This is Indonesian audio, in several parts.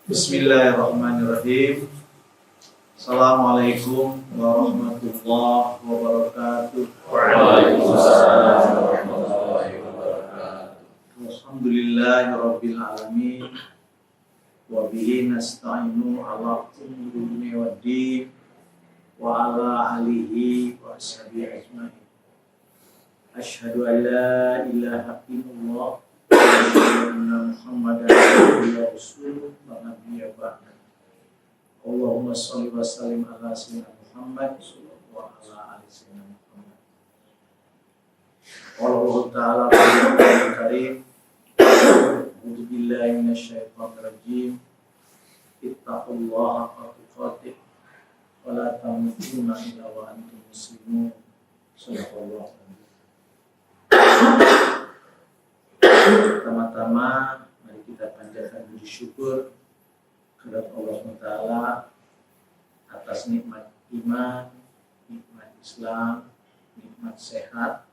Bismillahirrahmanirrahim. Assalamualaikum warahmatullahi wabarakatuh. Waalaikumsalam warahmatullahi wabarakatuh. Alhamdulillahirabbil alamin. Wa bihi nasta'inu ala umuri waddin wa ala alihi wa ashabihi ajmain. Asyhadu an la ilaha illallah wa asyhadu anna Muhammadan abduhu wa rasuluh wa nabiyya ba'da. Allahumma shalli wa sallim ala sayyidina Muhammad wa ala ali sayyidina Muhammad. Allah Ta'ala Al Karim. A'udzu billahi minasyaitonir rajim. Ittaqullaha haqqa tuqatih wa la tamutunna illa wa antum muslimun. Shallallahu alaihi. Pertama-tama mari kita panjatkan puji syukur kepada Allah SWT atas nikmat iman, nikmat Islam, nikmat sehat,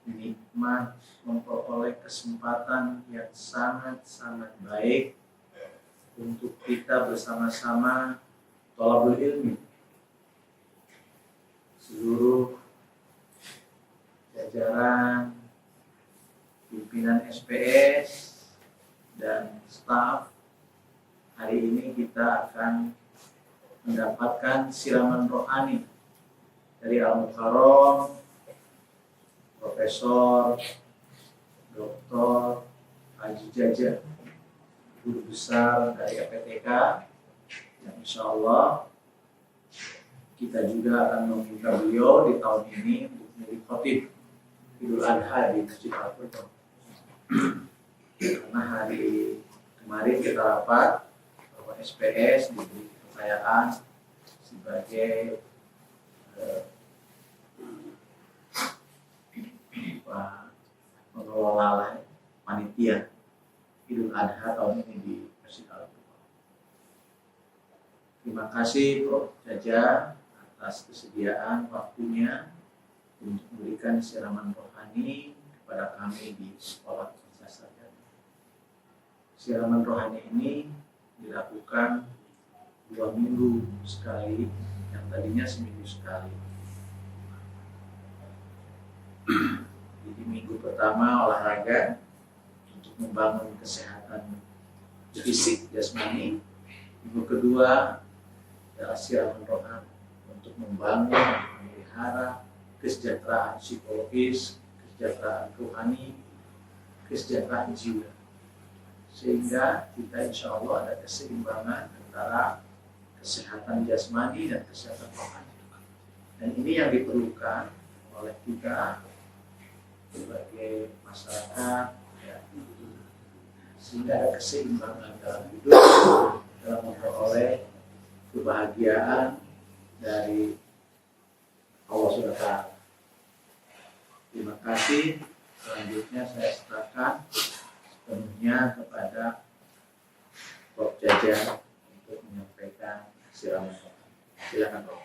nikmat memperoleh kesempatan yang sangat-sangat baik untuk kita bersama-sama thalabul ilmi. Seluruh jajaran pimpinan SPS dan staf, hari ini kita akan mendapatkan siraman rohani dari Al-Mukarram Profesor Dr. Haji Jaja, guru besar dari APTK, yang insya Allah kita juga akan meminta beliau di tahun ini untuk menjadi khatib Idul Adha di Masjid Al-Furqan. Karena hari kemarin kita rapat bahwa SPS diberi kepercayaan sebagai pengelola panitia Idul Adha tahun ini di Masjid Al-Furqan. Terima kasih Prof. Jaja atas kesediaan waktunya untuk memberikan siraman rohani kepada kami di sekolah Sarjana. Siraman rohani ini dilakukan 2 minggu sekali, yang tadinya seminggu sekali. Jadi minggu pertama olahraga untuk membangun kesehatan fisik jasmani. Minggu kedua adalah siraman rohani untuk membangun, memelihara kesejahteraan psikologis, kesejahteraan rohani, kesejahteraan jiwa, sehingga kita insya Allah ada keseimbangan antara kesehatan jasmani dan kesehatan rohani. Dan ini yang diperlukan oleh kita sebagai masyarakat, ya, sehingga ada keseimbangan dalam hidup, dalam memperoleh kebahagiaan dari Allah SWT. Terima kasih. Selanjutnya saya serahkan sepenuhnya kepada Prof. Jaja untuk menyampaikan siraman. Silakan Prof.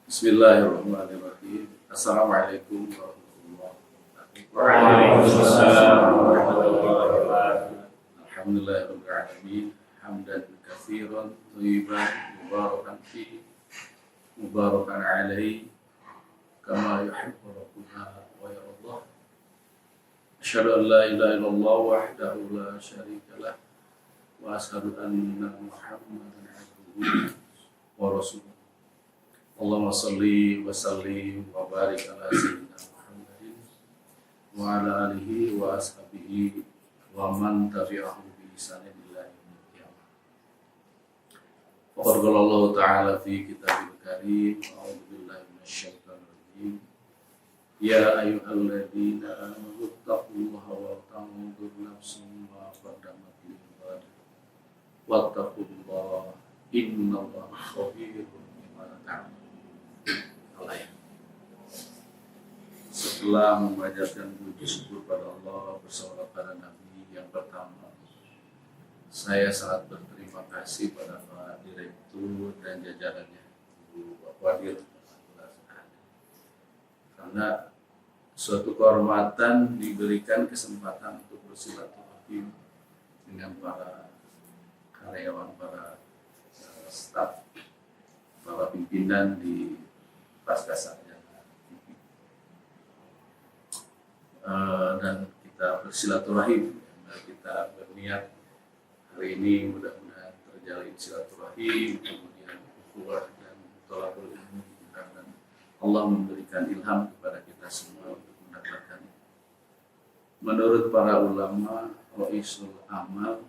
Bismillahirrahmanirrahim. Assalamualaikum warahmatullahi wabarakatuh. Waalaikumsalam warahmatullahi wabarakatuh. Alhamdulillahirabbil alamin. Hamdan katsiran thayyiban mubarakan fihi mubarakan alaihi kama yuhibbu rabbuna wa yardah. Asyhadu an la ilaha illallah wahdahu la syarika lah wa asyhadu anna Muhammadan abduhu wa rasuluh. Allahumma shalli wa sallim wa barik ala sayyidina Muhammadin wa ala alihi wa ashabihi wa man tabi'ahu bi ihsan ila yaumil qiyamah. Faqad qala Allah ta'ala fi kitabil karim, a'udzu billahi minasyaitonir rajim. Ya ayyuhalladzina amanu taqullaha wa tanzur nafsum ma qaddamat lighad. Wattaqullaha innallaha khabirun bima ta'malun. Setelah memanjatkan puji syukur pada Allah bersama para nabi yang pertama, saya sangat berterima kasih pada Pak Direktur dan jajarannya, Bu Wadir, karena suatu kehormatan diberikan kesempatan untuk bersilaturahim dengan para karyawan, para staf, para pimpinan di Pasca Sarjana. Dan kita bersilaturahim, kita berniat hari ini mudah-mudahan terjalin silaturahim, kemudian ukhuwah dan thalabul ilmi, dan Allah memberikan ilham kepada kita semua untuk mendapatkan. Menurut para ulama, Ra'isul Amal,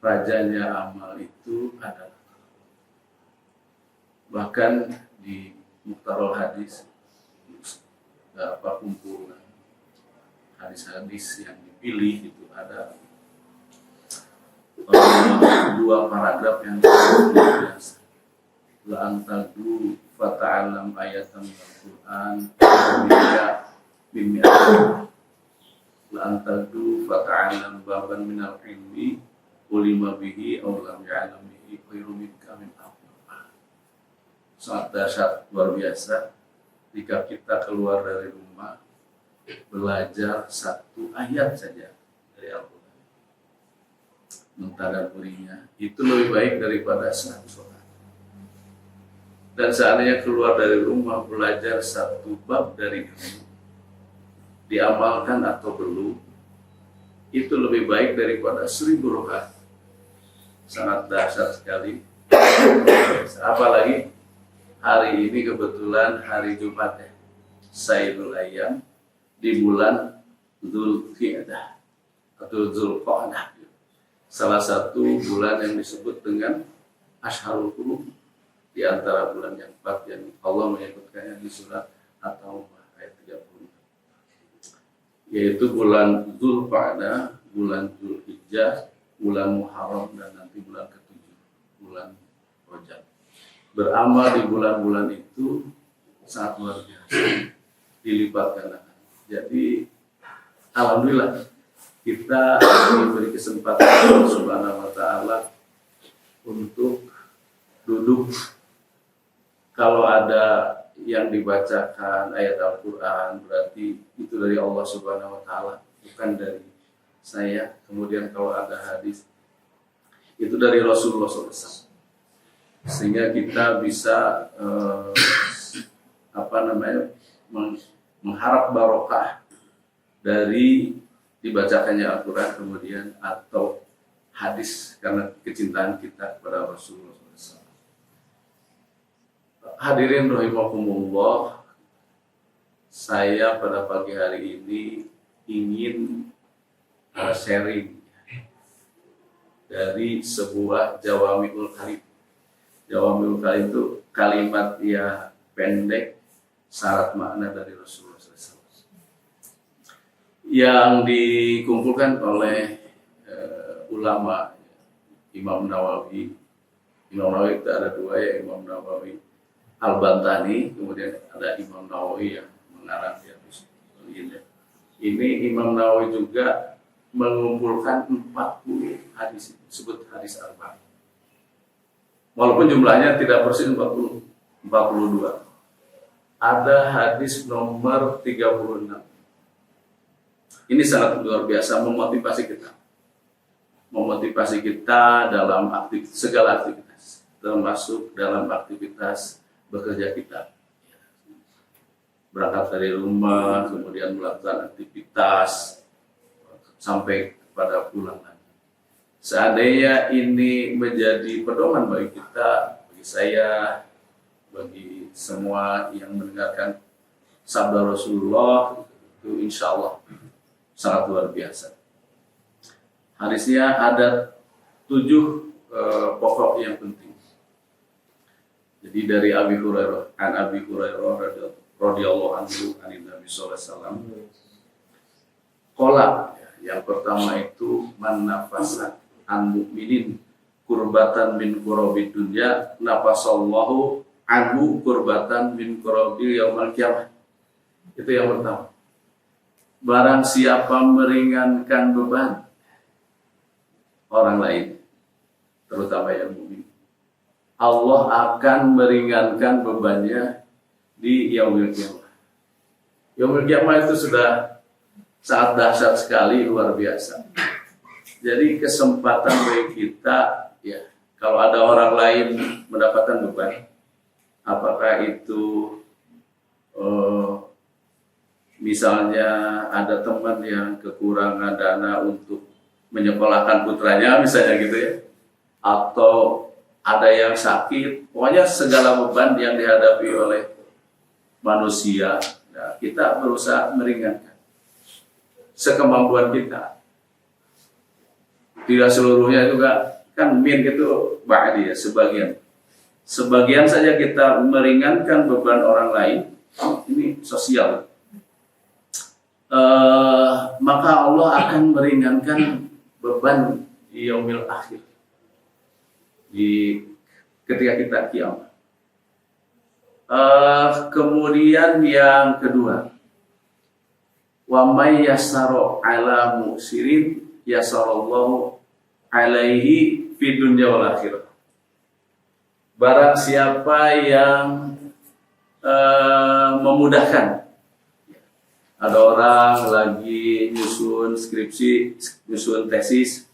rajanya amal itu adalah, bahkan di Mukhtarul Hadis, beberapa kumpulan hadis-hadis yang dipilih itu ada dua paragraf yang biasa. La antadu fata'alam ayatan al-Quran bimi'at. La antadu fata'alam baban minal ilmi ulima bihi awlam ya'alam bihi khairu minka min afnah. Sangat dahsyat, luar biasa jika kita keluar dari rumah belajar satu ayat saja dari Al-Quran, mentadabburinya, itu lebih baik daripada 100 sholat. Dan seandainya keluar dari rumah belajar satu bab dari ilmu, diamalkan atau belum, itu lebih baik daripada 1000 rakaat. Sangat dahsyat sekali. Apalagi hari ini kebetulan hari Jumat ya, Sayyidul Ayyam, di bulan Dzulqa'dah atau Dzulqa'dah, salah satu bulan yang disebut dengan Ashharul Hurum, di antara bulan yang 4 yang Allah menyebutkannya di surat At-Taubah ayat 30, yaitu bulan Dzulqa'dah, bulan Dzulhijjah, bulan Muharram, dan nanti bulan ke-7, bulan Rajab. Beramal di bulan-bulan itu sangat luar biasa, dilipat gandakan. Jadi alhamdulillah kita diberi kesempatan Subhanahu wa ta'ala untuk duduk. Kalau ada yang dibacakan ayat Al-Quran, berarti itu dari Allah Subhanahu wa ta'ala, bukan dari saya. Kemudian kalau ada hadis, itu dari Rasulullah SAW. Sehingga kita bisa mengharap barokah dari dibacakannya Al-Quran kemudian atau hadis, karena kecintaan kita kepada Rasulullah SAW. Hadirin rahimakumullah, saya pada pagi hari ini ingin sharing dari sebuah Jawami'ul Kalim. Jawami'ul Kalim itu kalimat ya pendek, syarat makna dari Rasulullah SAW, yang dikumpulkan oleh ulama. Imam Nawawi itu ada dua ya, Imam Nawawi Al-Bantani, kemudian ada Imam Nawawi yang mengarang ya. Ini Imam Nawawi juga mengumpulkan 40 hadis, disebut hadis arba'in. Walaupun jumlahnya tidak persis 42. Ada hadis nomor 36. Ini sangat luar biasa memotivasi kita. Memotivasi kita dalam segala aktivitas, termasuk dalam aktivitas bekerja kita. Berangkat dari rumah, kemudian melakukan aktivitas sampai pada pulang lagi. Seandainya ini menjadi pedoman bagi kita, bagi saya, bagi semua yang mendengarkan sabda Rasulullah, itu insya Allah sangat luar biasa. Hadisnya ada 7 pokok yang penting. Jadi dari Abi Hurairah, radhiyallahu anhu, an Nabi sallallahu alaihi wasallam. Qala, yang pertama itu man nafasa an mu'minin kurbatan min kurabi dunya nafasallahu anhu kurbatan min kurabi yaumil qiyamah. Itu yang pertama. Barang siapa meringankan beban orang lain, terutama yang mukmin, Allah akan meringankan bebannya di yaumil qiyamah. Yaumil qiyamah itu sudah sangat dahsyat sekali, luar biasa. Jadi kesempatan bagi kita, ya, kalau ada orang lain mendapatkan beban, apakah itu misalnya ada teman yang kekurangan dana untuk menyekolahkan putranya, misalnya gitu ya, atau ada yang sakit, pokoknya segala beban yang dihadapi oleh manusia, nah, kita berusaha meringankan sekemampuan kita. Tidak seluruhnya juga, kan min itu ba'di ya, sebagian saja kita meringankan beban orang lain, ini sosial. Maka Allah akan meringankan beban di yaumil akhir, ketika kita kiamat. Kemudian yang kedua, wa may yassara ala musirin yassarallahu alaihi fid dunya wal akhirah. Barang siapa yang memudahkan, ada orang lagi nyusun skripsi, nyusun tesis,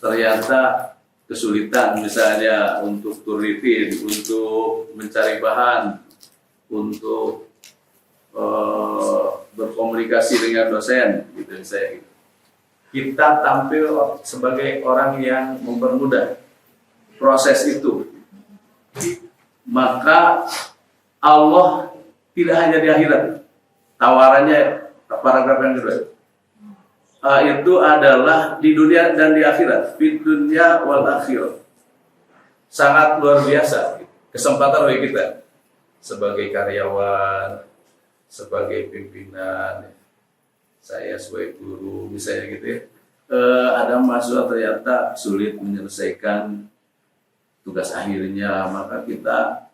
ternyata kesulitan misalnya untuk turnitin, untuk mencari bahan, untuk berkomunikasi dengan dosen, gitu saya. Kita tampil sebagai orang yang mempermudah proses itu, maka Allah tidak hanya di akhirat. Tawarannya paragraf yang kedua itu adalah di dunia dan di akhirat, di dunia wal akhirah. Sangat luar biasa kesempatan bagi kita sebagai karyawan, sebagai pimpinan, saya sebagai guru misalnya gitu ya. Ada mahasiswa ternyata sulit menyelesaikan tugas akhirnya, maka kita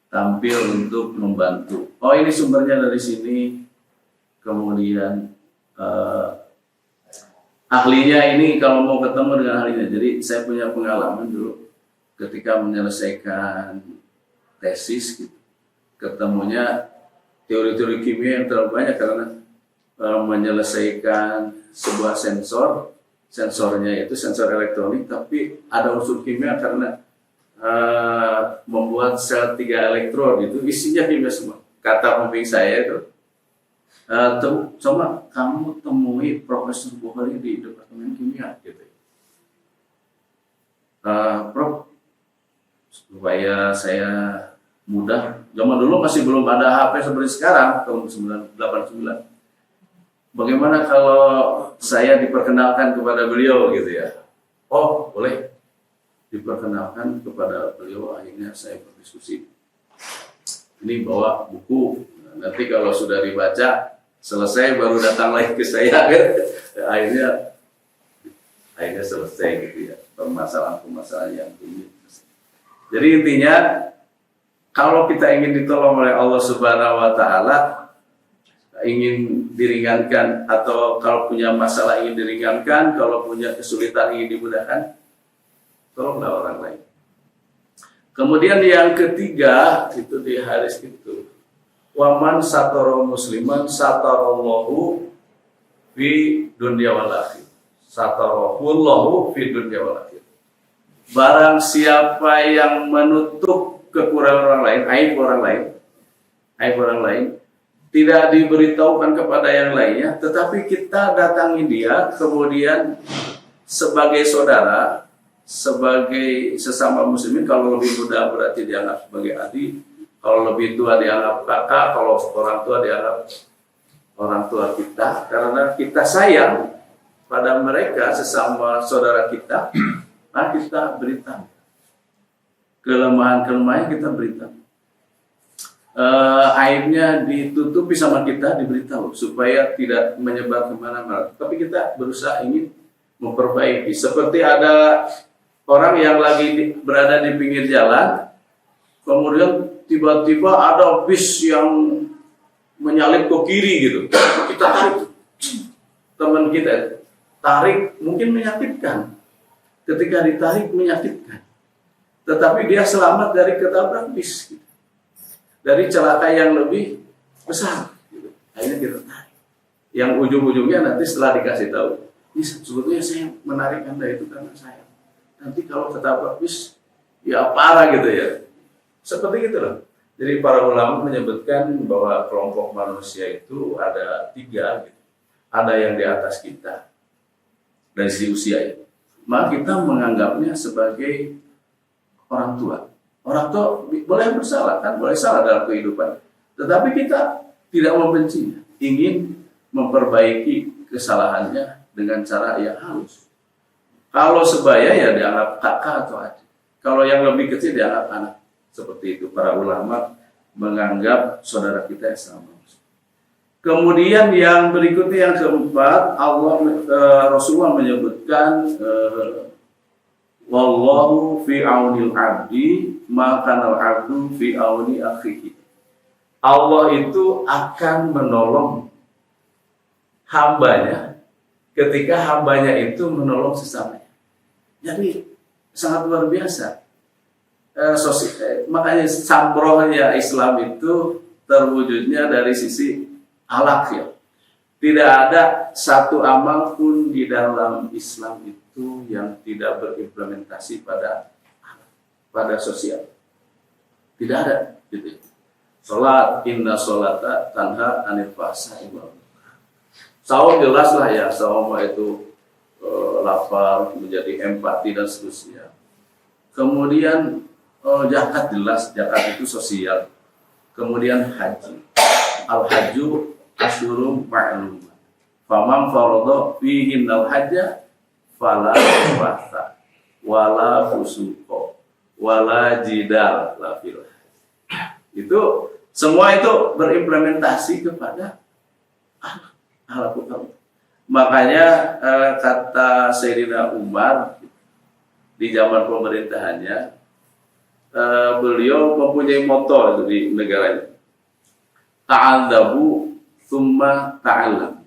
tampil untuk membantu. Oh, ini sumbernya dari sini, kemudian ahlinya ini kalau mau ketemu dengan ahlinya. Jadi saya punya pengalaman dulu ketika menyelesaikan tesis gitu, ketemunya teori-teori kimia yang terlalu banyak karena menyelesaikan sebuah sensornya itu sensor elektronik, tapi ada unsur kimia karena membuat sel 3 elektrod itu isinya kimia semua. Kata pembimbing saya itu, coba kamu temui Profesor Bukhari di Departemen Kimia gitu. Prof, supaya saya mudah, zaman dulu masih belum ada HP seperti sekarang, tahun 1989. Bagaimana kalau saya diperkenalkan kepada beliau gitu ya? Oh, boleh. Diperkenalkan kepada beliau, akhirnya saya berdiskusi. Ini bawa buku, nanti kalau sudah dibaca selesai baru datang lagi ke saya kan. Akhirnya selesai gitu ya permasalahan yang ini. Jadi intinya kalau kita ingin ditolong oleh Allah Subhanahu wa taala, ingin diringankan, atau kalau punya masalah ingin diringankan, kalau punya kesulitan ingin dimudahkan, tolonglah orang lain. Kemudian yang ketiga itu di hadis itu, waman satara musliman satarallahu fi dunya wal akhir. Satarallahu fi dunya wal akhir. Barang siapa yang menutup kekurangan orang lain, aib orang lain, tidak diberitahukan kepada yang lainnya, tetapi kita datangi dia, kemudian sebagai saudara, sebagai sesama muslimin. Kalau lebih muda berarti dianggap sebagai adik, kalau lebih tua dianggap kakak, kalau orang tua dianggap orang tua kita, karena kita sayang pada mereka, sesama saudara kita. Nah, kita beritahu kelemahan-kelemahan, kita beritahu, aibnya ditutupi sama kita, diberitahu supaya tidak menyebar kemana-mana. Tapi kita berusaha ingin memperbaiki. Seperti ada orang yang lagi berada di pinggir jalan, kemudian tiba-tiba ada bis yang menyalip ke kiri gitu. Kita tarik, teman kita tarik, mungkin menyakitkan. Ketika ditarik menyakitkan, tetapi dia selamat dari ketabrak bis, gitu, dari celaka yang lebih besar. Gitu. Akhirnya kita tarik. yang ujung-ujungnya nanti setelah dikasih tahu, ini sebetulnya saya menarik Anda itu karena saya. Nanti kalau ketabrak bis, ya parah gitu ya. Seperti itu loh. Jadi para ulama menyebutkan bahwa kelompok manusia itu ada 3 gitu. Ada yang di atas kita dari segi usia itu. Maka kita menganggapnya sebagai orang tua. Orang tua boleh bersalah kan, boleh salah dalam kehidupan. Tetapi kita tidak membencinya, ingin memperbaiki kesalahannya dengan cara yang halus. Kalau sebaya ya dianggap kakak atau adik. Kalau yang lebih kecil dianggap anak. Seperti itu para ulama menganggap saudara kita yang sama. Kemudian yang berikutnya yang keempat, Rasulullah menyebutkan wallahu fi aunil abdi maka al abdu fi auni akhihi. Allah itu akan menolong hambanya ketika hambanya itu menolong sesamanya. Jadi sangat luar biasa. Makanya sambrohnya Islam itu terwujudnya dari sisi akhlak ya. Tidak ada satu amal pun di dalam Islam itu yang tidak berimplementasi pada sosial. Tidak ada gitu. Salat, inna sholata tanha anil fahsya'i wal munkar. Saum jelas lah ya, saum itu lapar, menjadi empati dan seterusnya. Kemudian zakat jelas, zakat itu sosial. Kemudian haji. Al-hajju asyurum ma'lumah. Faman faradha fihi al-hajja fala rafatha wala fusuqa wala jidal la fil. Itu semua itu berimplementasi kepada akhlak. Makanya kata Sayyidina Umar di zaman pemerintahannya, beliau mempunyai moto itu di negaranya. Ta'adzabu tsumma ta'allam.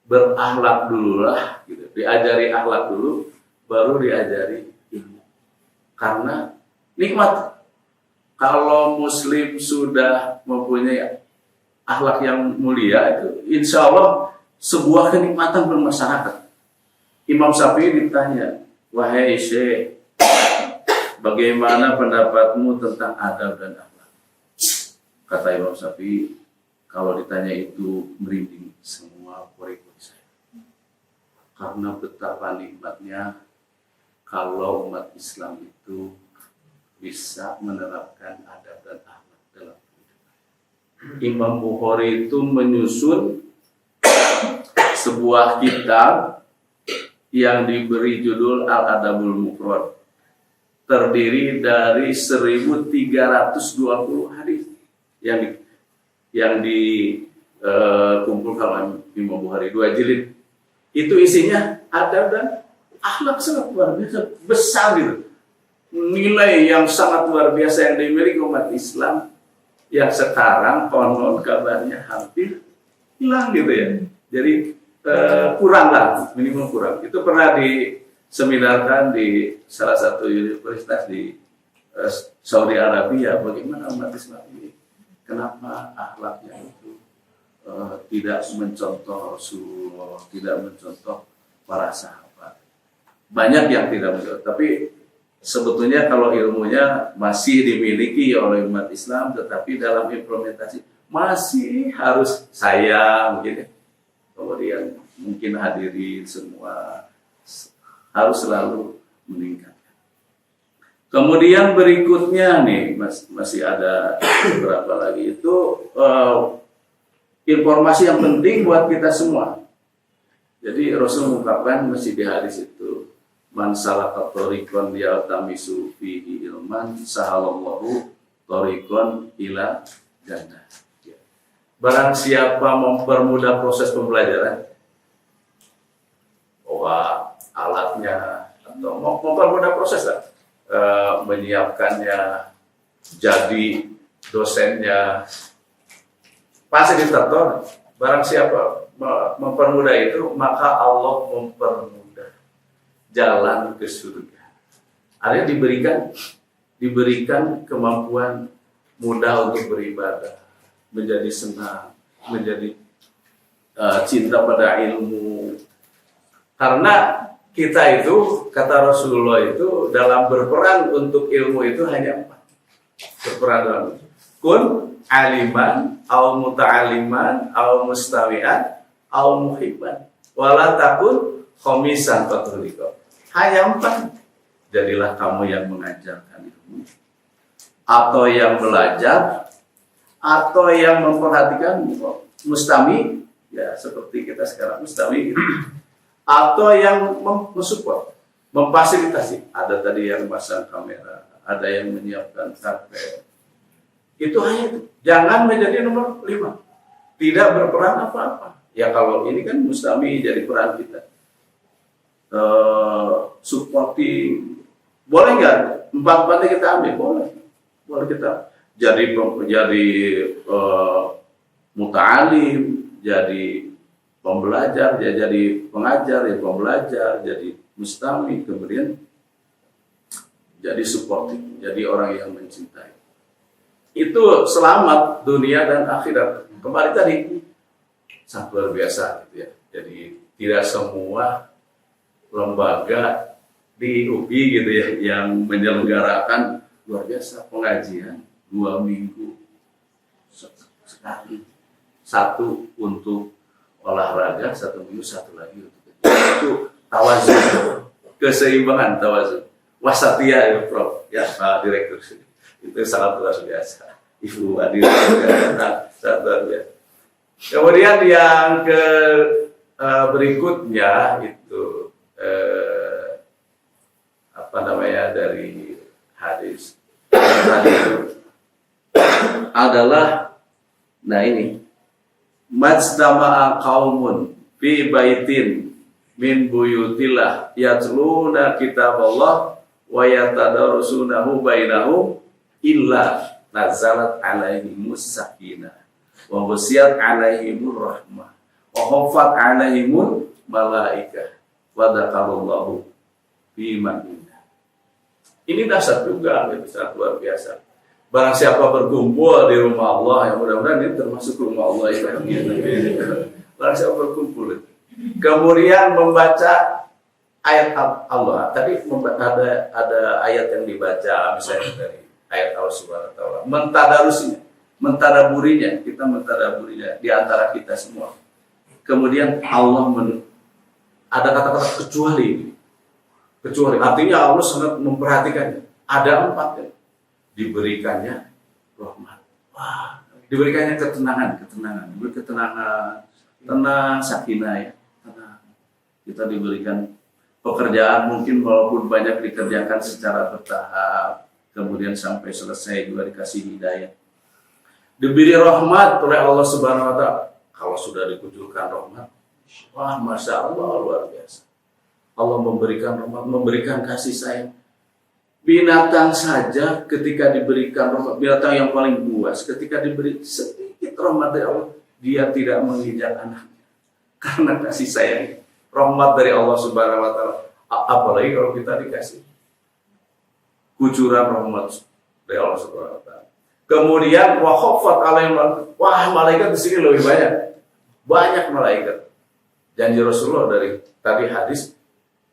Berakhlak dululah gitu. Diajari akhlak dulu baru diajari ilmu. Karena nikmat. Kalau muslim sudah mempunyai akhlak yang mulia itu insya Allah sebuah kenikmatan bermasyarakat. Imam Syafi'i ditanya, wahai Syekh, bagaimana pendapatmu tentang adab dan akhlak? Kata Imam Syafi'i, kalau ditanya itu merinding semua pori-pori saya. Karena betapa nikmatnya kalau umat Islam itu bisa menerapkan adab dan akhlak dalam kehidupan. Imam Bukhari itu menyusun sebuah kitab yang diberi judul Al-Adabul Mufrad, terdiri dari 1320 hadis yang dikumpulkan oleh Imam Bukhari 2 jilid. Itu isinya adab dan akhlak sangat luar biasa besar gitu. Nilai yang sangat luar biasa yang dimiliki umat Islam yang sekarang konon kabarnya hampir hilang gitu ya. Jadi kurang lah, minimum kurang. Itu pernah diseminarkan di salah satu universitas di Saudi Arabia. Bagaimana umat Islam ini, kenapa akhlaknya itu tidak mencontoh Rasulullah, tidak mencontoh para sahabat. Banyak yang tidak mencontoh, tapi sebetulnya kalau ilmunya masih dimiliki oleh umat Islam, tetapi dalam implementasi masih harus saya mungkin, kemudian mungkin hadirin semua harus selalu meningkatkan. Kemudian berikutnya nih masih ada beberapa lagi itu informasi yang penting buat kita semua. Jadi Rasul mengungkapkan masih di hadis itu, man salaka thariqan yaltamisu fihi ilman sahalallahu thariqan ila jannah. Barang siapa mempermudah proses pembelajaran, alatnya atau mempermudah proses menyiapkannya, jadi dosennya, fasilitator, barang siapa mempermudah itu, maka Allah mempermudah jalan ke surga. Artinya diberikan kemampuan mudah untuk beribadah, menjadi senang, menjadi cinta pada ilmu. Karena kita itu, kata Rasulullah itu, dalam berperan untuk ilmu itu hanya 4. Berperan dalam kun aliman, au muta'aliman, au mustawi'an, au muhibban. Wala takun khomisan fatulika. Hanya 4. Jadilah kamu yang mengajarkan ilmu, atau yang belajar, atau yang memperhatikan mustami, ya seperti kita sekarang mustami, atau yang mensupport, memfasilitasi. Ada tadi yang pasang kamera, ada yang menyiapkan karpet. Itu hanya itu. Jangan menjadi nomor 5. Tidak berperan apa-apa. Ya kalau ini kan mustami jadi peran kita. Supporting, boleh nggak? 4-4 kita ambil, boleh. Boleh kita jadi muta'alim, jadi pembelajar, jadi pengajar, ya pembelajar, jadi mustami, kemudian jadi supporting, jadi orang yang mencintai. Itu selamat dunia dan akhirat. Kembali tadi sangat luar biasa gitu ya. Jadi tidak semua lembaga di UPI gitu ya yang menyelenggarakan luar biasa pengajian 2 minggu sekali. 1 untuk olahraga, 1 minggu 1 lagi untuk itu tawazun, keseimbangan tawazun, wasatiyah ya Prof, ya Pak Direktur, itu sangat luar biasa. Ibu Adi sangat luar biasa. Kemudian yang berikutnya itu dari hadis tadi itu adalah, nah ini, majtama'a qaumun fi baitin min buyutillah yatluna kitaballah wa yatadarsunahu bainahum illa nazalat alaihimus sakinah wa wasiyat alaihimur rahmah wa khafat alaihimul malaikah wa dzakarallahu fi man indah. Ini dasar juga, itu sangat luar biasa. Barang siapa berkumpul di rumah Allah, yang mudah-mudahan ini termasuk rumah Allah itu. Barang siapa berkumpul, kemudian membaca ayat Allah. Tadi ada ayat yang dibaca, misalnya dari ayat Allah Subhanahu Wa Taala. Mentadarusinya, mentadaburinya, kita mentadaburinya di antara kita semua. Kemudian Allah ada kata-kata kecuali, artinya Allah sangat memperhatikannya. Ada 4 ya. Diberikannya rahmat, diberikannya ketenangan, diberi ketenangan, tenang, sakinah ya, tenang. Kita diberikan pekerjaan, mungkin walaupun banyak dikerjakan secara bertahap, kemudian sampai selesai juga dikasih hidayah. Diberi rahmat oleh Allah Subhanahu Wa Taala. Kalau sudah dikucurkan rahmat, wah, masya Allah, luar biasa. Allah memberikan rahmat, memberikan kasih sayang. Binatang saja ketika diberikan rahmat, binatang yang paling buas, ketika diberi sedikit rahmat dari Allah, dia tidak menginjak anaknya karena kasih sayang. Rahmat dari Allah Subhanahu Wa Taala. Apalagi kalau kita dikasih kucuran rahmat dari Allah Subhanahu Wa Taala. Kemudian wa khaffat alaihim, wah, malaikat di sini lebih banyak malaikat. Janji Rasulullah dari tadi hadis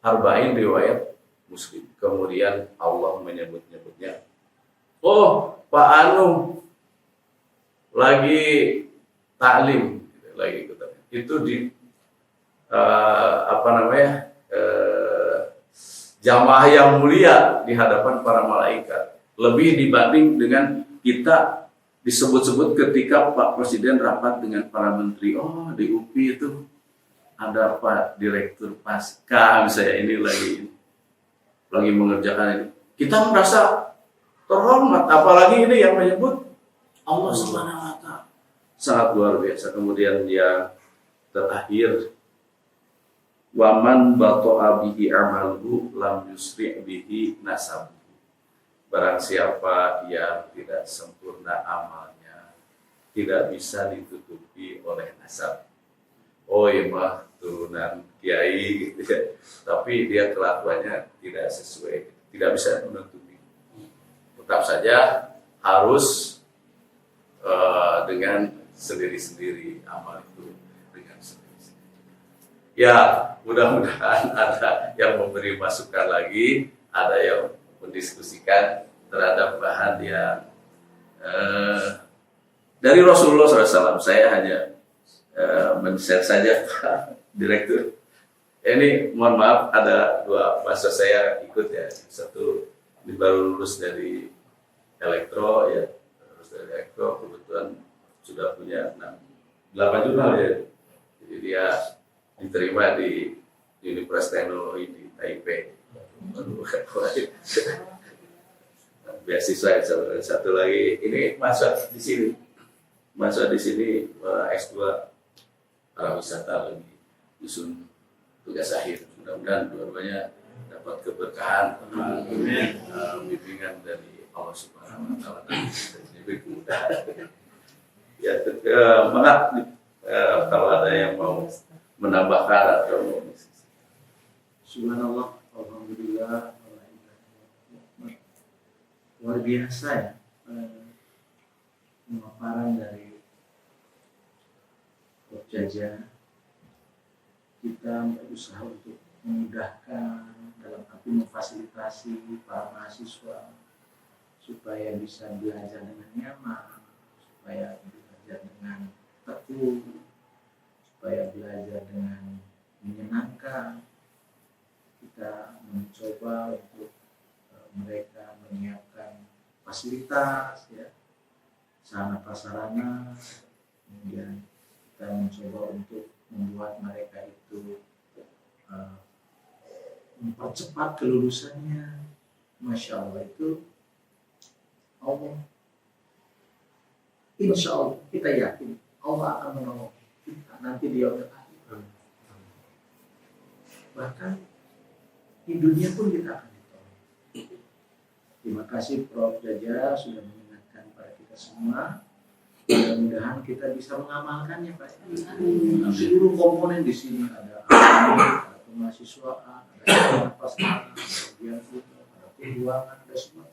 arba'in riwayat Muslim. Kemudian Allah menyebut-nyebutnya. Oh, Pak Anu lagi taklim, lagi ikut. Itu di jamaah yang mulia di hadapan para malaikat. Lebih dibanding dengan kita disebut-sebut ketika Pak Presiden rapat dengan para menteri. Oh, di UPI itu ada Pak Direktur Pasca, misalnya ini lagi mengerjakan ini. Kita merasa terhormat, apalagi ini yang menyebut Allah Subhanahu Wa Taala. Sangat luar biasa. Kemudian yang terakhir, waman bato'a bihi amaluhu lam yusri' bihi nasabuhu. Barang siapa yang tidak sempurna amalnya, tidak bisa ditutupi oleh nasab. Oh iya mah turunan kiai gitu ya, tapi dia kelakuannya tidak sesuai, tidak bisa menutupi. Tetap saja harus dengan sendiri-sendiri amal itu. dengan serius. Ya, mudah-mudahan ada yang memberi masukan lagi, ada yang mendiskusikan terhadap bahan yang dari Rasulullah SAW. Saya hanya men-share saja, Pak Direktur. Ini mohon maaf, ada dua bahasa saya ikut ya. Satu, ini baru lulus dari elektro ya, lulus dari elektro, kebetulan sudah punya 8 jurnal ya. Jadi dia diterima di Universitas Teknologi di Taipei. Beasiswa satu lagi, ini masuk di sini, S2 pariwisata lagi nyusun tugas akhir. Mudah-mudahan dua-duanya dapat keberkahan, bimbingan dari Allah Subhanahu wa Ta'ala. Lebih mudah. Ya, kalau ada yang mau menambahkan atau mau. Subhanallah, alhamdulillah, luar biasa ya pemaparan dari Prof. Jaja. Kita berusaha untuk memudahkan dalam arti memfasilitasi para mahasiswa supaya bisa belajar dengan nyaman, supaya belajar dengan tekun, supaya belajar dengan menyenangkan. Kita mencoba untuk mereka menyiapkan fasilitas, ya, sarana prasarana, kemudian kita mencoba untuk membuat mereka itu mempercepat kelulusannya. Masya Allah, itu Allah, insya Allah kita yakin Allah akan menolong kita nanti di yaumil akhir. Bahkan di dunia pun kita akan ditolong. Terima kasih Prof. Jaja sudah mengingatkan pada kita semua. Mudah-mudahan kita bisa mengamalkannya, Pak. Seluruh komponen di sini ada kemahasiswaan, ada pasangan, ada keuangan, ada semua.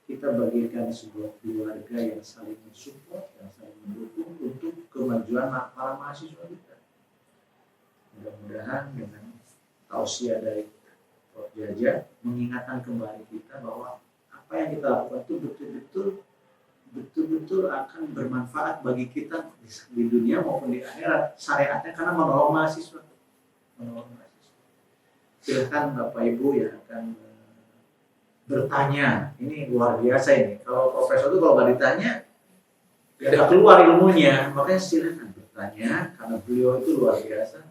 Kita bagikan sebuah keluarga yang saling mensupport, yang saling mendukung untuk kemajuan para mahasiswa kita. Mudah-mudahan dengan tausiah dari Prof. Jaja mengingatkan kembali kita bahwa apa yang kita lakukan itu betul-betul akan bermanfaat bagi kita di dunia maupun di akhirat, syariatnya, karena menolong mahasiswa. Silakan Bapak Ibu yang akan bertanya. Ini luar biasa ini. Kalau profesor itu kalau nggak ditanya tidak keluar ilmunya, makanya silakan bertanya karena beliau itu luar biasa.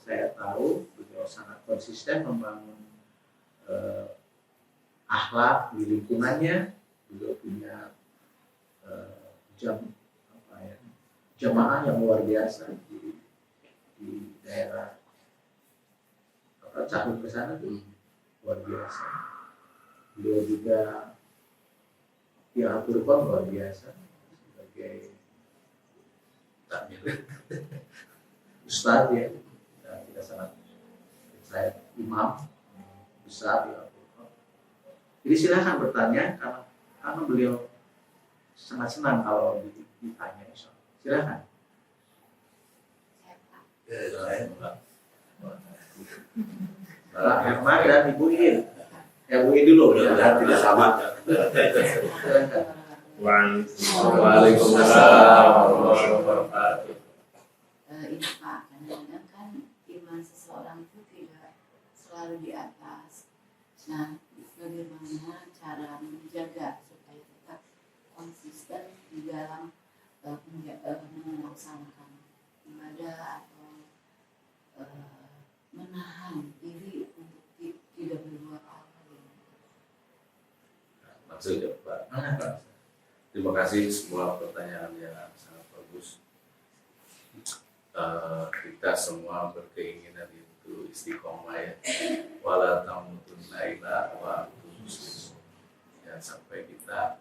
Saya tahu beliau sangat konsisten membangun akhlak di lingkungannya. Beliau punya jamaah yang luar biasa di daerah Cahun ke sana tuh luar biasa. Beliau juga atur pun luar biasa sebagai ustadz ya, dan kita sangat saya imam besar di Al-Qur'an. Jadi silahkan bertanya karena beliau sangat senang kalau ditanya. Silahkan. Pak Herman dan Ibu In. Bu In dulu. Tidak sama. Waalaikumsalam warahmatullahi wabarakatuh. Ini Pak, kadang-kadang kan iman seseorang itu tidak selalu di atas. Nah, bagaimana cara menjaga supaya tetap konsisten di dalam melaksanakan ibadah atau menahan diri untuk tidak berbuat apa-apa. Maksudnya Pak. Terima kasih, semua pertanyaan yang sangat bagus. Kita semua berkeinginan itu istiqomah ya. Wala tamutunna illa wa antum muslimun. Ya, sampai kita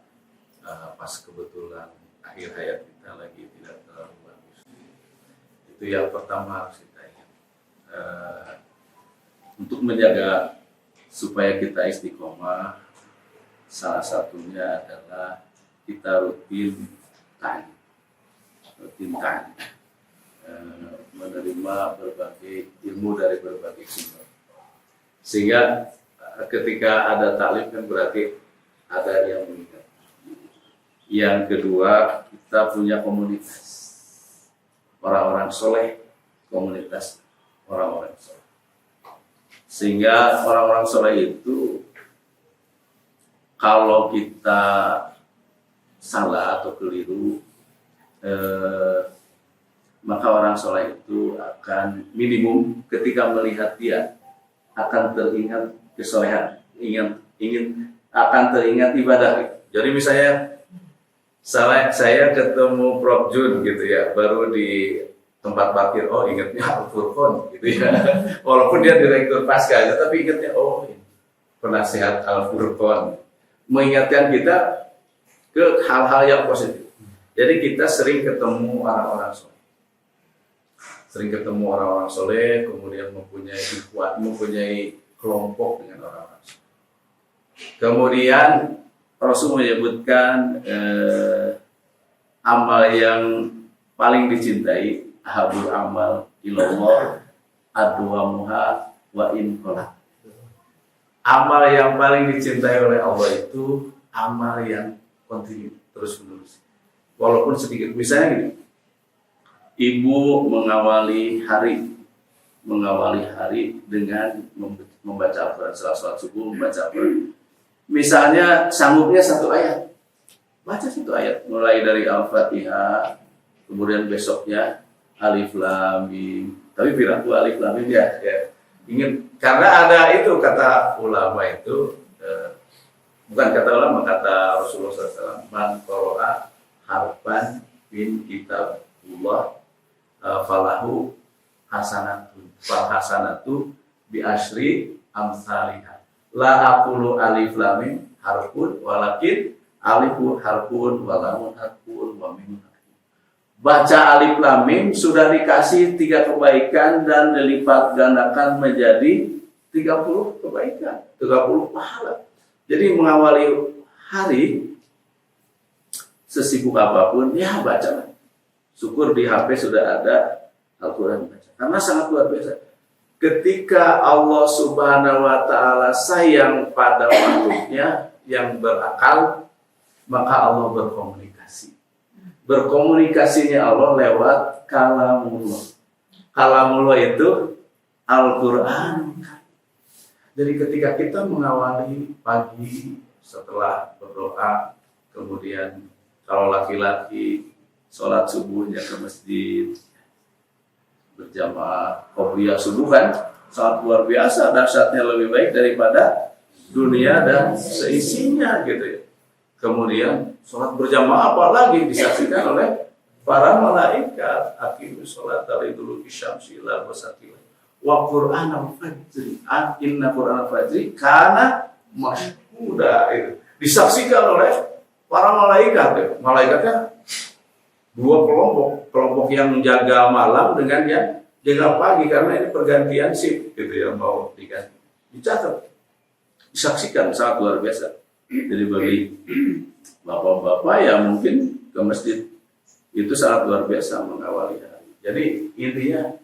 pas kebetulan akhir hayat kita lagi tidak terlalu bagus. Itu yang pertama harus kita ingat. Untuk menjaga supaya kita istiqomah, salah satunya adalah kita rutin tanya. menerima berbagai ilmu dari berbagai sumber. Sehingga ketika ada taklim kan berarti ada yang mengingat. Yang kedua, kita punya komunitas orang-orang soleh, komunitas orang-orang soleh. Sehingga orang-orang soleh itu kalau kita salah atau keliru, maka orang soleh itu akan minimum ketika melihat dia akan teringat kesolehan, ingin akan teringat ibadah. Jadi misalnya saya ketemu Prof Jun gitu ya, baru di tempat parkir, oh ingatnya Al-Furqon gitu ya. Walaupun dia direktur pasca, tapi ingatnya oh penasihat Al-Furqon, mengingatkan kita ke hal-hal yang positif. Jadi kita sering ketemu orang-orang soleh. Kemudian mempunyai kelompok dengan orang-orang soleh. Kemudian Rasul menyebutkan amal yang paling dicintai, ahabul amal ilallah adwamuha wa in qala. Amal yang paling dicintai oleh Allah itu amal yang kontinu, terus menerus. Walaupun sedikit. Misalnya gini, ibu mengawali hari dengan membaca Al-Quran, salat subuh membaca Al-Quran. Misalnya sanggupnya 1 ayat, baca 1 ayat, mulai dari Al-Fatihah, kemudian besoknya Alif Lam Mim. Tapi piraku Alif Lam Mim ya. Ingin, karena ada itu kata ulama itu, bukan kata ulama, kata Rasulullah SAW, man qara'a harfan min kitabullah falahu hasanatun fal hasanatu bi asyri amsalihah. La aqulu alif lam mim harfun walakin alifu harfun wa lamun harfun wa mim. Baca alif lam mim sudah dikasih 3 kebaikan dan dilipat gandakan menjadi 30 kebaikan, 30 pahala. Jadi mengawali hari sesibuk apapun, ya baca. Syukur di HP sudah ada Al-Quran baca. Karena sangat luar biasa. Ketika Allah Subhanahu wa Ta'ala sayang pada makhluknya yang berakal, maka Allah berkomunikasi. Berkomunikasinya Allah lewat kalamullah. Kalamullah itu Al-Quran. Jadi ketika kita mengawali pagi setelah berdoa, kemudian kalau laki-laki sholat subuhnya ke masjid berjamaah, qobliyah subuh kan sangat luar biasa, dahsyatnya lebih baik daripada dunia dan seisinya gitu ya. Kemudian sholat berjamaah apalagi disaksikan oleh para malaikat. Aqimus sholat liduluki syamsi ila ghasaqil wa qur'anal fajri inna qur'anal fajri kana mashhuda. Itu disaksikan oleh para malaikat. Malaikatnya 2 kelompok yang jaga malam dengan yang jaga pagi, karena ini pergantian shift gitu ya, mau diganti. Dicatat, disaksikan, sangat luar biasa. Jadi bagi bapak-bapak yang mungkin ke masjid itu sangat luar biasa mengawali hari. Jadi intinya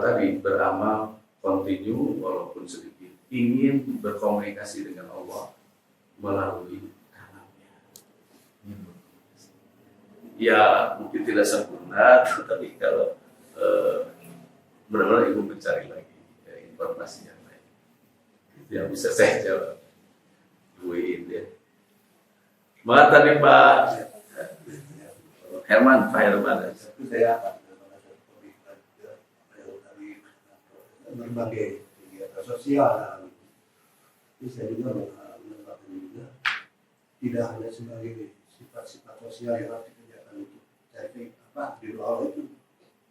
tadi beramal kontinu walaupun sedikit, ingin berkomunikasi dengan Allah melalui kalamnya. Ya mungkin tidak sempurna, tapi kalau benar-benar ibu mencari lagi informasi yang lain yang bisa saya jawab. Ya. Maka tadi Pak Herman. Saya berbagai kegiatan sosial. Ini saya juga menambahkan juga tidak hanya sebagai sifat-sifat sosial yang harus dikerjakan untuk cari di doa itu,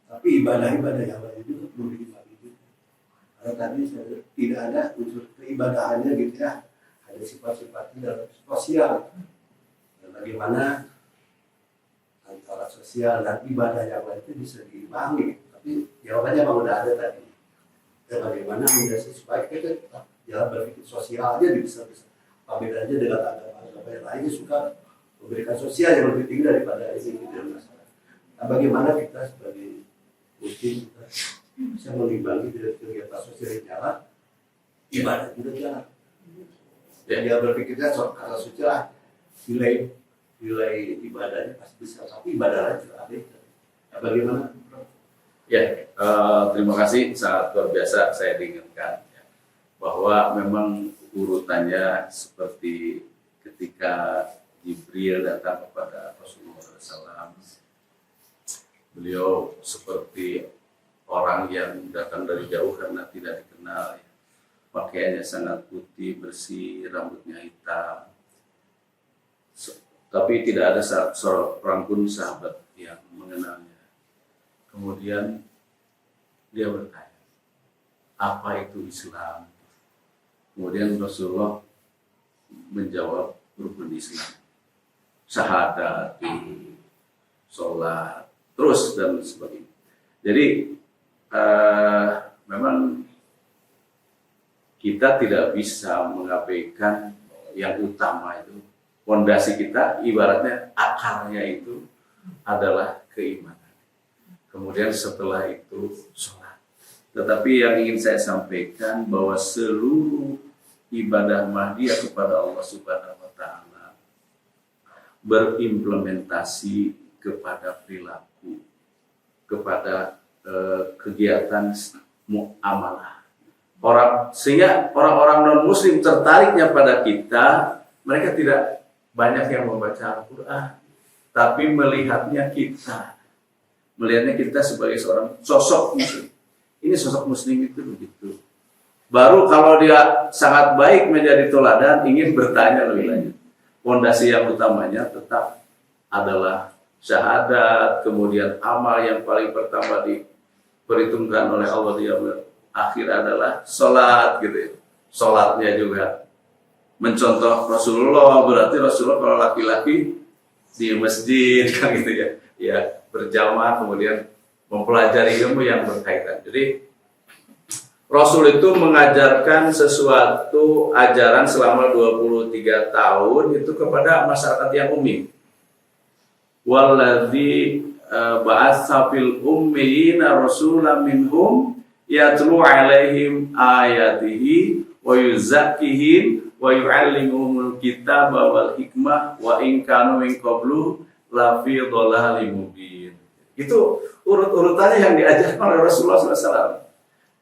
tapi ibadah-ibadah yang lain juga perlu dibagi juga. Karena tadi tidak ada unsur keibadahannya gitu ya, ada sifat-sifatnya sosial. Dan bagaimana antara sosial dan ibadah yang lain itu bisa diimbangi. Tapi jawabannya memang udah ada tadi. Dan bagaimana menjadi supaya kita tetap jalan berpikir sosial aja bisa. Apa bedanya dengan agama yang lainnya suka memberikan sosial yang lebih tinggi daripada ini gitu masalah. Nah, bagaimana kita sebagai kucing kita bisa mengimbangi dari kegiatan sosial yang jalan, ibadah juga jalan. Dan dia berpikirnya soal kata suci lah, nilai ibadahnya pasti bisa, tapi ibadahnya juga ada. Ya, bagaimana? Ya, terima kasih, sangat luar biasa saya diingatkan ya, bahwa memang urutannya seperti ketika Jibril datang kepada Rasulullah SAW. Beliau seperti orang yang datang dari jauh karena tidak dikenal. Ya. Pakaiannya sangat putih, bersih, rambutnya hitam. Tapi tidak ada seorang pun sahabat yang mengenalnya. Kemudian dia bertanya, apa itu Islam? Kemudian Rasulullah menjawab rukun Islam, syahadat, sholat, terus dan sebagainya. Jadi memang kita tidak bisa mengabaikan yang utama itu. Fondasi kita, ibaratnya akarnya itu adalah keimanan. Kemudian setelah itu sholat. Tetapi yang ingin saya sampaikan bahwa seluruh ibadah mahdiyah kepada Allah Subhanahu wa Ta'ala berimplementasi kepada perilaku, kepada kegiatan muamalah. Sehingga orang-orang non-muslim tertariknya pada kita, mereka tidak banyak yang membaca Al-Quran, tapi melihatnya kita sebagai seorang sosok muslim. Ini sosok muslim itu begitu. Baru kalau dia sangat baik menjadi teladan, ingin bertanya lebih lanjut. Fondasi yang utamanya tetap adalah syahadat, kemudian amal yang paling pertama diperhitungkan oleh Allah di akhir adalah sholat gitu ya. Sholatnya juga mencontoh Rasulullah, berarti Rasulullah kalau laki-laki di masjid kan gitu ya. Ya, berjamaah kemudian mempelajari ilmu yang berkaitan. Jadi Rasul itu mengajarkan sesuatu ajaran selama 23 tahun itu kepada masyarakat yang ummi. Walladzi ba'atsa fil ummiyina rasulan minhum yatlu 'alaihim ayatihi wa yuzakkihim wa yu'allimuhumul kitaba wal hikmah wa in kanu min qablu la fi dhalalin mubin. Itu urut-urutannya yang diajarkan oleh Rasulullah SAW.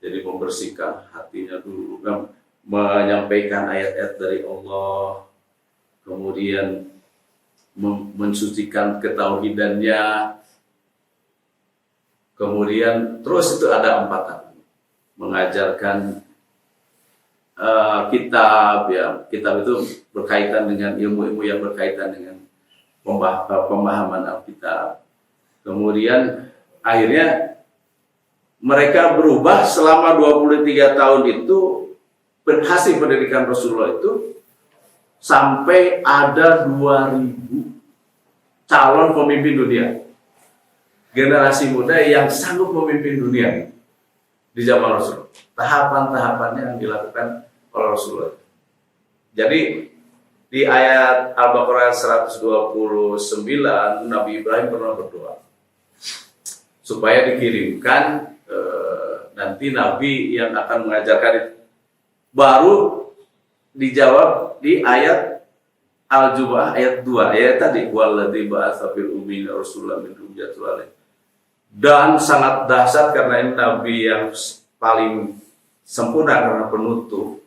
Jadi membersihkan hatinya dulu, menyampaikan ayat-ayat dari Allah, kemudian mensucikan ketauhidannya, kemudian terus itu ada 4 hal. Mengajarkan kitab, ya kitab itu berkaitan dengan ilmu-ilmu yang berkaitan dengan pemahaman Alkitab. Kemudian akhirnya mereka berubah selama 23 tahun itu, hasil pendidikan Rasulullah itu sampai ada 2000 calon pemimpin dunia. Generasi muda yang sanggup memimpin dunia di zaman Rasul. Tahapan-tahapannya yang dilakukan oleh Rasulullah. Jadi di ayat Al-Baqarah 129 Nabi Ibrahim pernah berdoa supaya dikirimkan nanti Nabi yang akan mengajarkan itu. Baru dijawab di ayat Al-Jumu'ah ayat 2, ayat tadi walladzi ba'atsa fil ummiyina rasulan minhum yatlu 'alaihim. Dan sangat dahsyat karena ini Nabi yang paling sempurna karena penutup.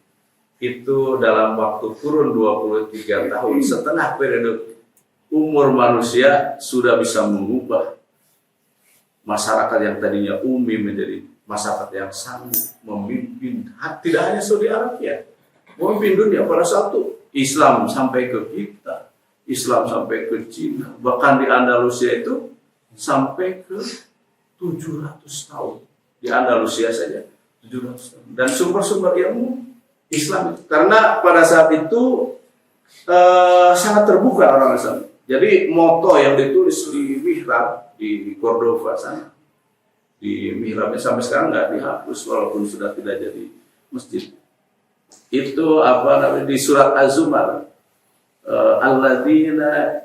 Itu dalam waktu kurun 23 tahun, setengah periode umur manusia sudah bisa mengubah masyarakat yang tadinya ummi menjadi masyarakat yang sanggup memimpin, tidak hanya Saudi Arabia, memimpin dunia. Pada satu Islam sampai ke kita, Islam sampai ke Cina, bahkan di Andalusia itu sampai ke 700 tahun. Di Andalusia saja 700 tahun. Dan sumber-sumber ilmu Islam itu. Karena pada saat itu sangat terbuka orang Islam. Jadi moto yang ditulis di mihrab di Cordova sana, di mihrabnya sampai sekarang nggak dihapus walaupun sudah tidak jadi masjid. Itu apa namanya di surat Az-Zumar, alladzina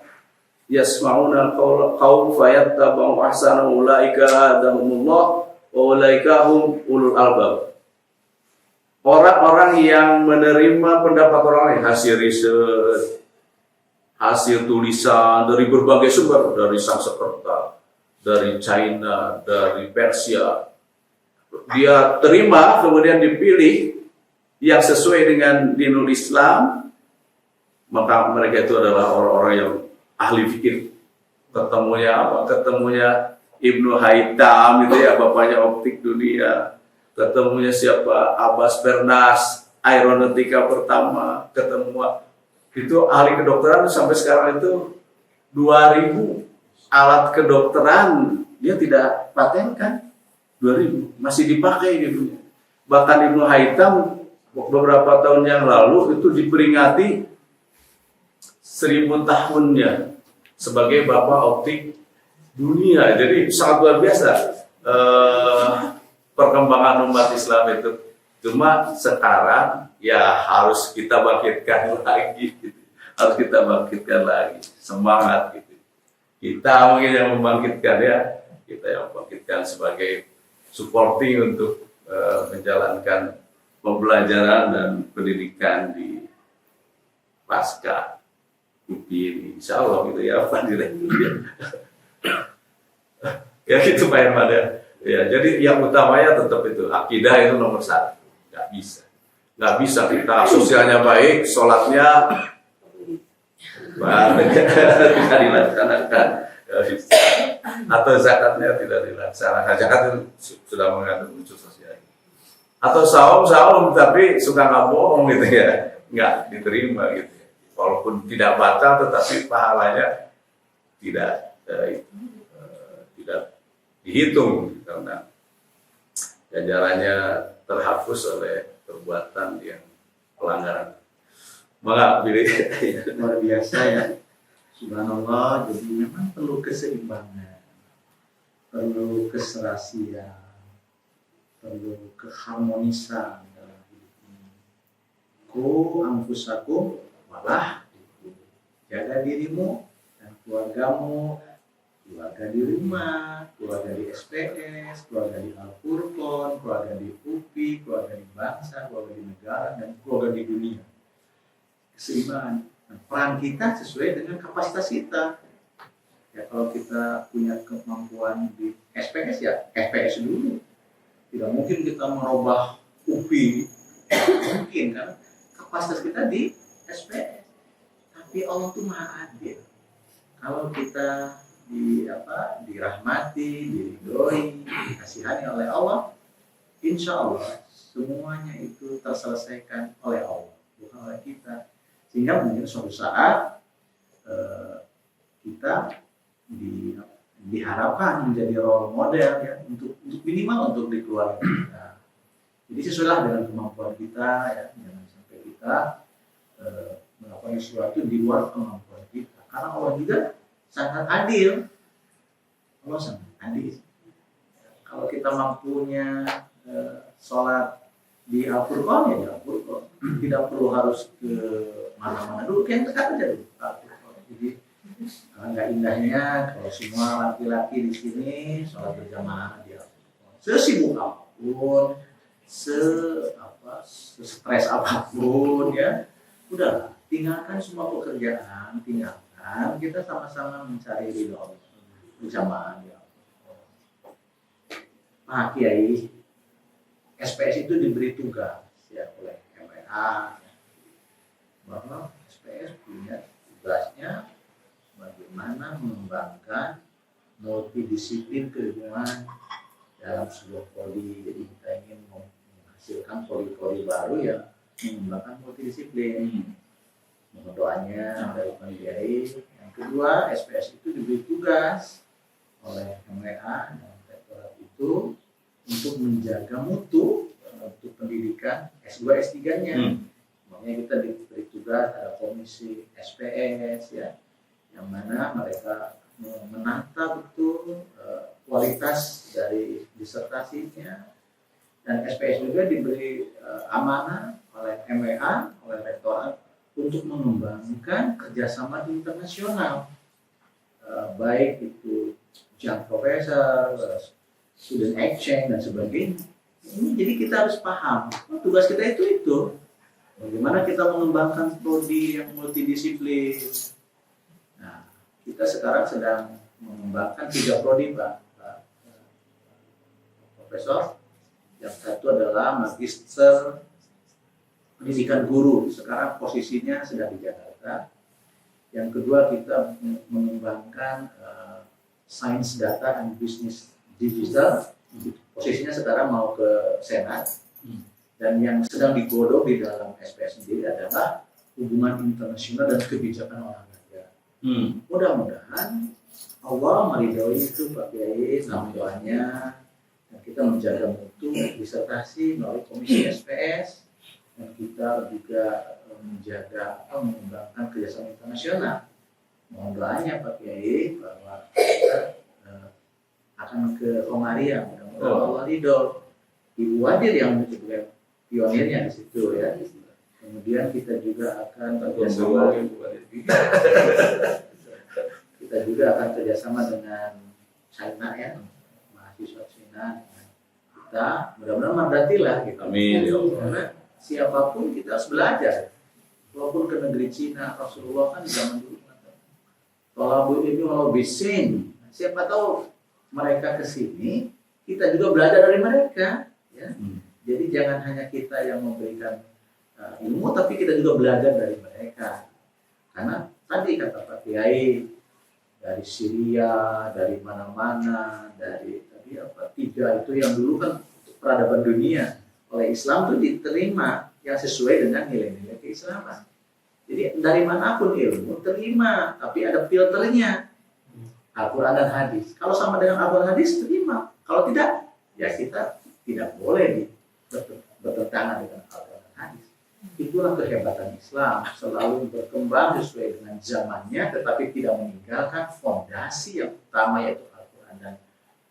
yasma'una qaum fayattabi'u ahsana ulaika hadahumullah wa ulaika hum ulul albab. Orang-orang yang menerima pendapat orang lain, hasil riset, hasil tulisan dari berbagai sumber, dari Sanskerta, dari China, dari Persia, dia terima kemudian dipilih yang sesuai dengan dinul Islam, maka mereka itu adalah orang-orang yang ahli fikir. Ketemunya apa? Ketemunya Ibnu Haytham itu ya, bapaknya optik dunia. Ketemunya siapa? Abbas Bernas, aeronautika pertama. Ketemu itu ahli kedokteran sampai sekarang itu 2000 alat kedokteran dia tidak patenkan. 2000 masih dipakai dia punya. Bahkan Ibnu Haytham beberapa tahun yang lalu itu diperingati 1000 tahunnya sebagai bapak optik dunia. Jadi sangat luar biasa perkembangan umat Islam itu. Cuma sekarang ya harus kita bangkitkan lagi gitu. Harus kita bangkitkan lagi semangat gitu. Kita mungkin yang membangkitkan ya, kita yang membangkitkan sebagai supporting untuk menjalankan pembelajaran dan pendidikan di pasca UPI ini, insya Allah gitu ya, Pak Direktur. Ya gitu Pak Herman ya. Ya, jadi yang utamanya tetap itu akidah itu nomor 1. Nggak bisa kita sosialnya baik, sholatnya tidak dilaksanakan, atau zakatnya tidak dilaksanakan. Zakat itu sudah mengandung unsur sosial. Atau saum tapi suka nggak bohong gitu ya, nggak diterima gitu ya. Walaupun tidak batal tetapi pahalanya tidak dihitung karena ganjarannya terhapus oleh perbuatan yang pelanggaran. Maka Luar biasa ya. Subhanallah, jadi memang perlu keseimbangan, perlu keserasian, perlu keharmonisan dalam hidup ini. Ku anfusakum malah jaga dirimu dan keluargamu, keluarga di rumah, keluarga di SPS, keluarga di Al-Furqan, keluarga di UPI, keluarga di bangsa, keluarga di negara, dan keluarga di dunia. Keseimbangan. Nah, peran kita sesuai dengan kapasitas kita. Ya, kalau kita punya kemampuan di SPS ya SPS dulu. Tidak mungkin kita merubah UPI, mungkin kan kapasitas kita di SPS. Tapi Allah tuh maha adil. Kalau kita dirahmati, diridhoi, dikasihani oleh Allah, insya Allah semuanya itu terselesaikan oleh Allah, bukan oleh kita. Sehingga mungkin suatu saat kita diharapkan menjadi role model ya, untuk minimal untuk di keluarga kita. Jadi sesuailah dengan kemampuan kita ya, jangan sampai kita melakukan sesuatu di luar kemampuan kita. Karena Allah juga sangat adil. Allah sangat adil. Kalau kita mampunya sholat di Al-Furqan ya di Al-Furqan. Tidak perlu harus ke mana-mana dulu, yang dekat aja dulu. Jadi nggak indahnya kalau semua laki-laki di sini sholat berjamaah di Al-Furqan. Sesibuk apapun, stres apapun ya, udahlah, tinggalkan semua pekerjaan, tinggalkan, kita sama-sama mencari ridho Allah berjamaah ya. Nah, Kiai, SPS itu diberi tugas ya oleh MPA bahwa SPS punya tugasnya bagaimana mengembangkan multidisiplin keilmuan dalam sebuah prodi. Jadi kita ingin menghasilkan prodi-prodi baru ya, mengembangkan multidisiplin. Mohon doanya dari Pak Kiai. Yang kedua, SPS itu diberi tugas oleh MWA dan rektorat itu untuk menjaga mutu untuk pendidikan S2 S3-nya. Makanya kita diberi tugas ada komisi SPS ya, yang mana mereka menata betul kualitas dari disertasinya, dan SPS juga diberi amanah oleh MWA, oleh rektorat untuk mengembangkan kerjasama internasional. baik itu jam profesor, student exchange dan sebagainya. Ini jadi kita harus paham, tugas kita itu bagaimana kita mengembangkan prodi yang multidisiplin. Nah, kita sekarang sedang mengembangkan 3 prodi, Pak Profesor. Yang satu adalah Magister Pendidikan Guru, sekarang posisinya sedang di Jakarta. Yang kedua kita mengembangkan Science Data and Business Digital, posisinya sekarang mau ke Senat. Dan yang sedang digodok di dalam SPS sendiri adalah Hubungan Internasional dan Kebijakan Olahraga. Mudah-mudahan Allah meridhoi itu Pak Kiai, namanya, dan kita menjaga mutu disertasi melalui komisi SPS, dan kita juga menjaga mengembangkan kerjasama internasional. Mohon doanya Pak Kiai bahwa kita akan ke Romaria, mudah-mudahan Allah ridho. Ibu Wadir yang sebagai pionirnya di situ ya. Kemudian kita juga akan kerjasama. Kita juga akan kerjasama dengan China ya, mahasiswa China. Kita mudah-mudahan merdatilah gitu. Amin ya Allah. Karena siapapun kita harus belajar. Walaupun ke negeri Cina, Rasulullah kan zaman dulu kalau ini mau bising, siapa tahu mereka ke sini, kita juga belajar dari mereka. Ya. Jadi jangan hanya kita yang memberikan ilmu, tapi kita juga belajar dari mereka. Karena tadi kata Pak Kiai, dari Syria, dari mana-mana, dari tadi apa 3 itu yang dulu kan peradaban dunia oleh Islam itu diterima yang sesuai dengan nilai-nilai keislaman. Jadi dari manapun ilmu terima, tapi ada filternya. Al-Quran dan hadis. Kalau sama dengan Al-Quran dan hadis terima. Kalau tidak, ya kita tidak boleh bertentangan dengan Al-Quran dan hadis. Itulah kehebatan Islam, selalu berkembang sesuai dengan zamannya, tetapi tidak meninggalkan fondasi yang utama yaitu Al-Quran dan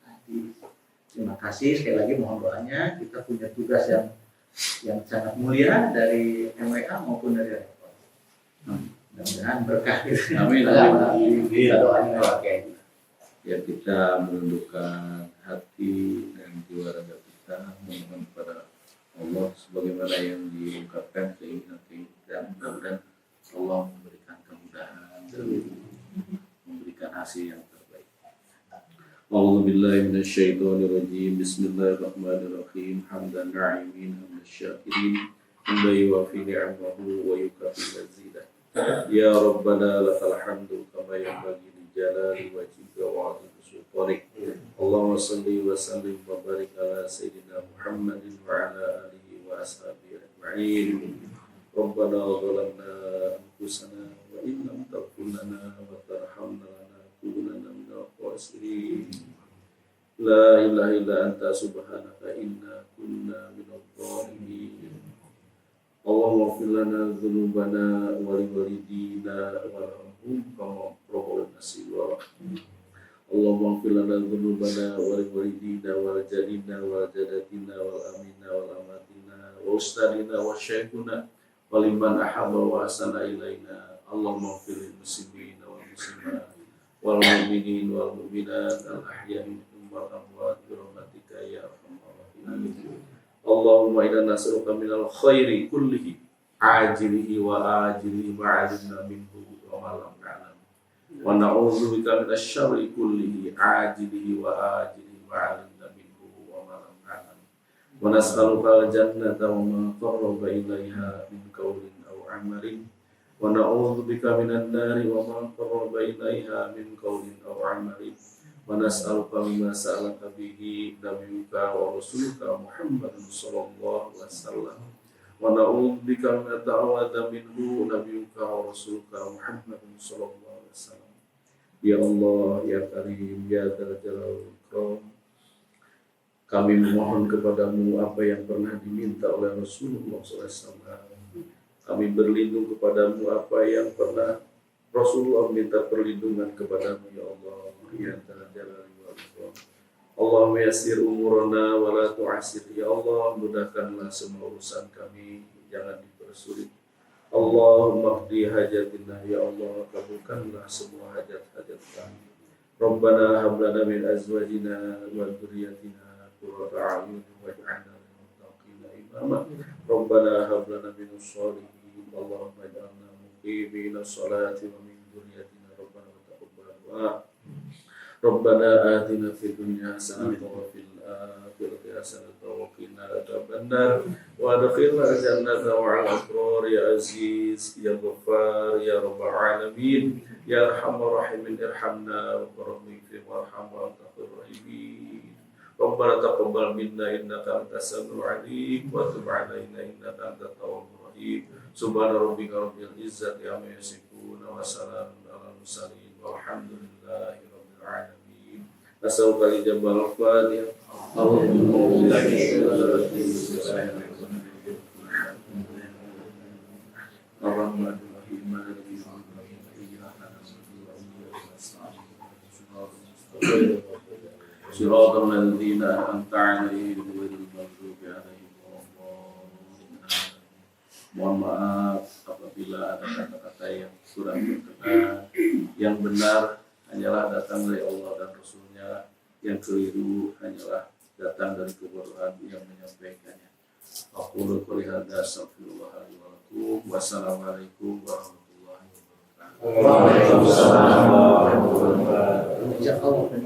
hadis. Terima kasih sekali lagi, mohon doanya. Kita punya tugas yang sangat mulia dari MWA maupun dari Rektor. Mudah-mudahan berkah. Amin. Kita doain Pak. Ya, kita menundukkan hati dan jiwa raga kita memohon kepada Allah sebagaimana yang diungkapkan keinginan kita, mudah-mudahan Allah memberikan kemudahan dan memberikan hasil yang terbaik. A'udzubillahi minasyaitonirrajim. Bismillahirrahmanirrahim. Hamdan na'imin hamdan syakirin hamdan yuwafi ni'amahu wa yukafi mazidah. Ya Rabbana lakal hamdu kama yanbaghi li jalali wajhika wa 'azimi sultanik. Allahumma shalli wa sallim wa barik ala sayyidina Muhammadin wa ala alihi wa ashabihi ajma'in. Rabbana zalamna anfusana wa in lam taghfir lana wa tarhamna lanakunanna minal khasirin. La ilaha illa anta subhanaka inna kunna minadh dhalimin. Allahumma ighfir lana dzunubana wa li walidina warhamhum kama rabbayana shighara. Allahumma ighfir lana dzunubana wa li walidina wal jadina wal jadatina wal amina wal amatina wa ustadina wa syekhuna wa liman ahabba wa asana ilaina. Allahumma ighfir lil muslimina wal muslimat wal mu'minin wal mu'minat al ahya'i minhum wal amwat bi rahmatika ya arhamar rahimin. Allahumma inna nas'aluka minal khairi kullihi ajilihi wa ajilihi ma 'alimna minhu wa ma lam na'lam. Wa na'udzubika minasy syarri kullihi ajilihi wa ajilihi ma 'alimna minhu wa ma lam na'lam. Wa nas'aluka al-jannata wa ma qarraba ilaiha min qawlin aw 'amalin. Wa na'udzubika minan nari wa ma qarraba ilaiha min qawlin aw 'amalin. Wa nas'aluka mimma sa'alaka bihi nabiyyuka wa rasuluka Muhammadun sallallahu alaihi wasallam. Wa na'udzubika min ta'awwadha minhu nabiyyuka wa rasuluka Muhammadun sallallahu alaihi wasallam. Ya Allah, ya Karim, ya Dzal Jalali wal Ikram. Kami memohon kepadamu apa yang pernah diminta oleh Rasulullah SAW. Kami berlindung kepadamu apa yang pernah Rasulullah minta perlindungan kepadamu, ya Allah. Ya Dzal Jalali wal Ikram. Allahumma yassir umurana wa la tu'assir. Ya Allah, mudahkanlah semua urusan kami, jangan dipersulit. Allahumma qdi hajatina, ya Allah, kabulkanlah semua hajat-hajat kami. Rabbana hab lana min azwajina wa dhurriyyatina qurrata a'yun waj'alna lil muttaqina imama. Rabbana hab lana minas sholihin Allahumma ij'alna muqimina sholati wa min dhurriyyatina Rabbana wa taqabbal du'a. Rabbana atina fid dunya hasanatan wa fil akhirati hasanatan wa qina adzabannar wa adkhilna jannata ma'al abrar ya aziz ya ghaffar ya rabbal alamin ya arhamar rahimin irhamna wa rahmik warham wa anta khairur rahimin. Rabbana taqabbal minna innaka antas samiul alim wa tub 'alaina innaka antat tawwabur rahim. Subhana rabbika rabbil izzati amma yasifun wa salamun 'alal mursalin walhamdulillahi rabbil alamin. Asal kali jabal Fatihah. Siratal ladzina an'amta 'alaihim ghairil maghdubi 'alaihim waladdallin. Mohon maaf apabila ada kata-kata yang kurang berkenan. Yang benar hanyalah datang dari Allah dan Rasulnya, yang keliru hanyalah datang dari kebodohan yang menyampaikannya. Aqulu qouli hadza astaghfirullah li wa lakum. Wassalamualaikum warahmatullahi wabarakatuh. Waalaikumsalam warahmatullahi wabarakatuh. Jazakallahu khairan.